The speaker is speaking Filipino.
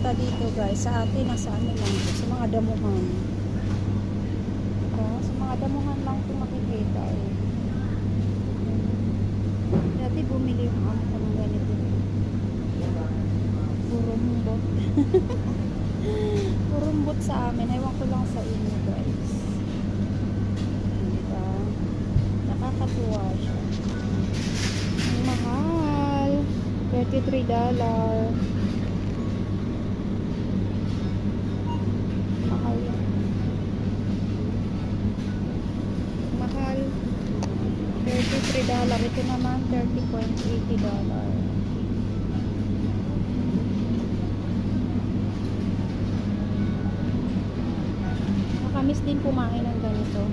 pumunta dito guys. Sa atin, nasa ano lang ito, sa mga damuhan. Sa mga damuhan lang ito makikita eh. Dati bumili yung amo ko ng ganito. Purumbot. Purumbot sa amin. Ewan ko lang sa inyo guys. Diba? Nakakatuwa siya. Ang mahal. $33. Mahal. Mahal. $33. Ito naman $30.80. Nakamiss din kumain ng ganito.